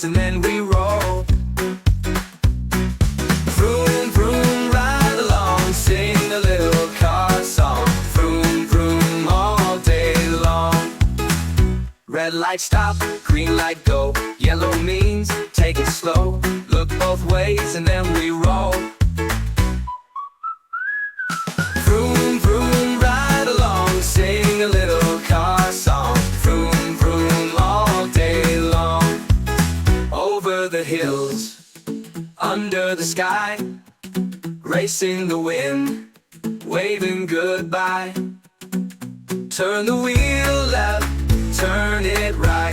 ways and then we roll. Vroom, vroom, ride along, sing a little car song. Vroom, vroom, all day long. Red light stop, green light go. Yellow means take it slow. Look both ways and then we roll. Vroom, vroom, ride along, sing a little car song. Vroom, vroom, all day long. Over the hills, under the sky, racing the wind, waving goodbye. Turn the wheel left, turn it right.